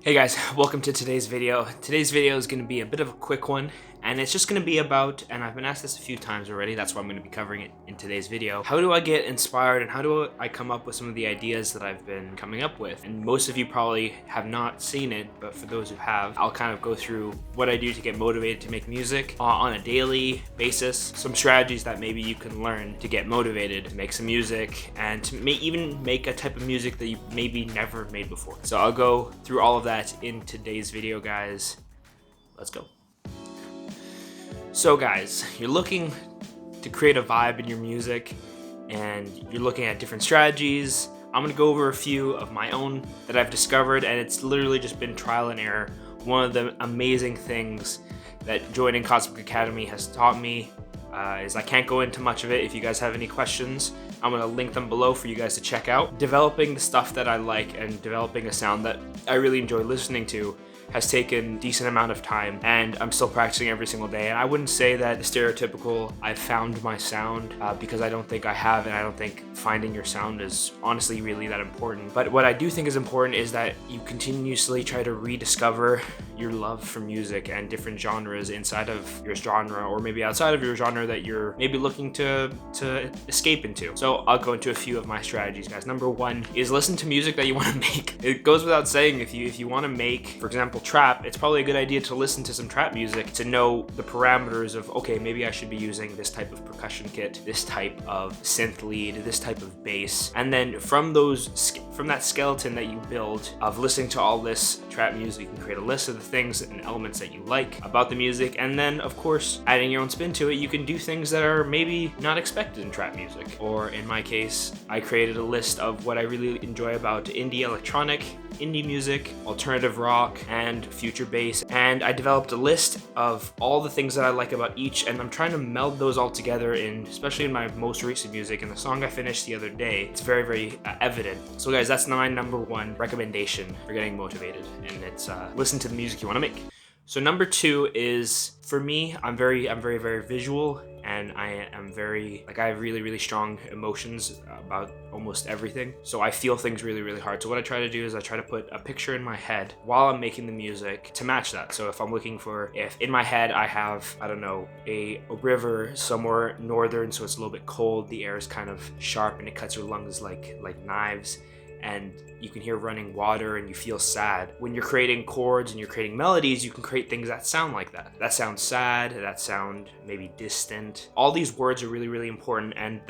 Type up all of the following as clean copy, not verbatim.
Hey guys, welcome to today's video. Today's video is going to be a bit of a quick one, and it's just going to be about, and I've been asked this a few times already, that's why I'm going to be covering it in today's video. How do I get inspired and how do I come up with some of the ideas that I've been coming up with? And most of you probably have not seen it, but for those who have, I'll kind of go through what I do to get motivated to make music on a daily basis, some strategies that maybe you can learn to get motivated to make some music and to even make a type of music that you maybe never made before. So I'll go through all of that in today's video, guys. Let's go. So guys, you're looking to create a vibe in your music and you're looking at different strategies. I'm gonna go over a few of my own that I've discovered, and it's literally just been trial and error. One of the amazing things that joining Cosmic Academy has taught me is I can't go into much of it. If you guys have any questions, I'm gonna link them below for you guys to check out. Developing the stuff that I like and developing a sound that I really enjoy listening to has taken a decent amount of time, and I'm still practicing every single day. And I wouldn't say that the stereotypical I've found my sound, because I don't think I have, and I don't think finding your sound is honestly really that important. But what I do think is important is that you continuously try to rediscover your love for music and different genres inside of your genre, or maybe outside of your genre that you're maybe looking to escape into. So I'll go into a few of my strategies, guys. Number one is listen to music that you want to make. It goes without saying, if you want to make, for example, trap, it's probably a good idea to listen to some trap music to know the parameters of, okay, maybe I should be using this type of percussion kit, this type of synth lead, this type of bass. And then from that skeleton that you build of listening to all this trap music, you can create a list of the things and elements that you like about the music. And then of course, adding your own spin to it, you can do things that are maybe not expected in trap music. Or in my case, I created a list of what I really enjoy about indie electronic, indie music, alternative rock, and future bass. And I developed a list of all the things that I like about each, and I'm trying to meld those all together especially in my most recent music. And the song I finished the other day, it's very, very evident. So guys, that's my number one recommendation for getting motivated, and it's listen to the music you want to make. So number two is, for me, I'm very, very visual, and I have really, really strong emotions about almost everything. So I feel things really, really hard. So what I try to do is I try to put a picture in my head while I'm making the music to match that. So if I'm looking for, if in my head I have, I don't know, a river somewhere northern, so it's a little bit cold, the air is kind of sharp and it cuts your lungs like knives, and you can hear running water and you feel sad. When you're creating chords and you're creating melodies, you can create things that sound like that. That sound sad, that sound maybe distant. All these words are really, really important, and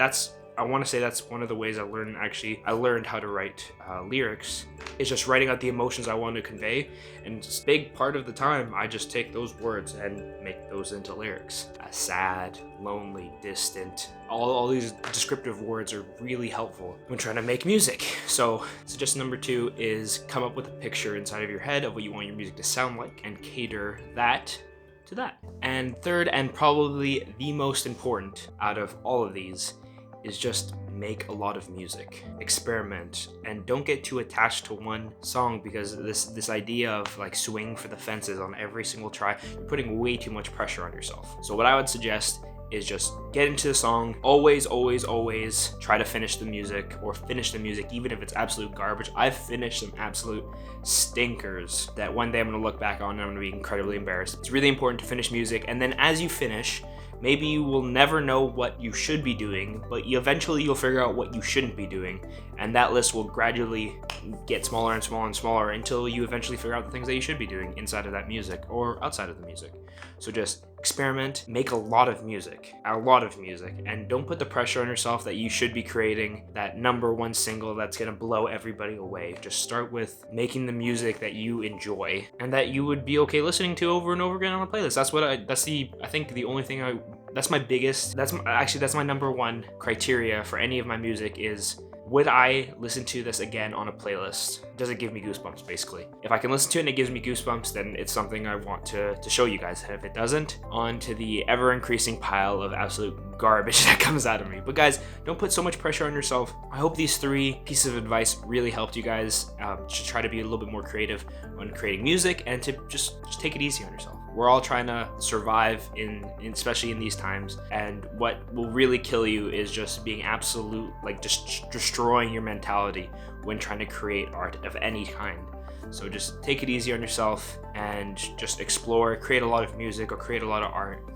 I want to say that's one of the ways I learned how to write lyrics. It's just writing out the emotions I want to convey, and a big part of the time I just take those words and make those into lyrics. Sad, lonely, distant, all these descriptive words are really helpful when trying to make music. So suggestion number two is come up with a picture inside of your head of what you want your music to sound like and cater that to that. And third, and probably the most important out of all of these, is just make a lot of music, experiment, and don't get too attached to one song, because this idea of like swing for the fences on every single try, you're putting way too much pressure on yourself. So what I would suggest is just get into the song. Always try to finish the music, or finish the music even if it's absolute garbage. I've finished some absolute stinkers that one day I'm gonna look back on and I'm gonna be incredibly embarrassed. It's really important to finish music, and then as you finish, maybe you will never know what you should be doing, but eventually you'll figure out what you shouldn't be doing. And that list will gradually get smaller and smaller and smaller until you eventually figure out the things that you should be doing inside of that music or outside of the music. So just experiment, make a lot of music, and don't put the pressure on yourself that you should be creating that number one single that's gonna blow everybody away. Just start with making the music that you enjoy and that you would be okay listening to over and over again on a playlist. That's my number one criteria for any of my music is, would I listen to this again on a playlist? Does it give me goosebumps, basically? If I can listen to it and it gives me goosebumps, then it's something I want to show you guys. And if it doesn't, on to the ever-increasing pile of absolute garbage that comes out of me. But guys, don't put so much pressure on yourself. I hope these 3 pieces of advice really helped you guys to try to be a little bit more creative when creating music, and to just take it easy on yourself. We're all trying to survive especially in these times, and what will really kill you is just being absolute, like just destroying your mentality when trying to create art of any kind. So just take it easy on yourself and just explore, create a lot of music or create a lot of art,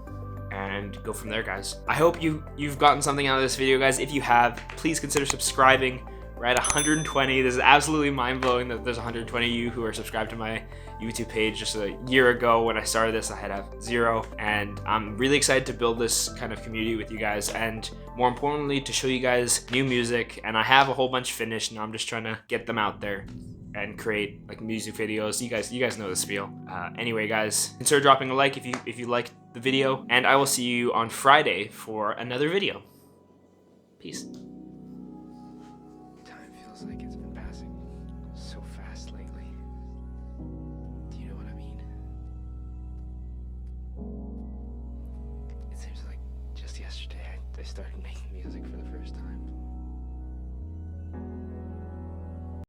and go from there, guys. I hope you've gotten something out of this video, guys. If you have, please consider subscribing. We're at 120. This is absolutely mind-blowing that there's 120 of you who are subscribed to my YouTube page. Just a year ago when I started this, I had 0, and I'm really excited to build this kind of community with you guys, and more importantly, to show you guys new music. And I have a whole bunch finished, and I'm just trying to get them out there and create like music videos. You guys know the spiel. Anyway, guys, consider dropping a like if you liked the video, and I will see you on Friday for another video. Peace. Time feels like it's been passing so fast lately. Do you know what I mean? It seems like just yesterday I started making music for the first time.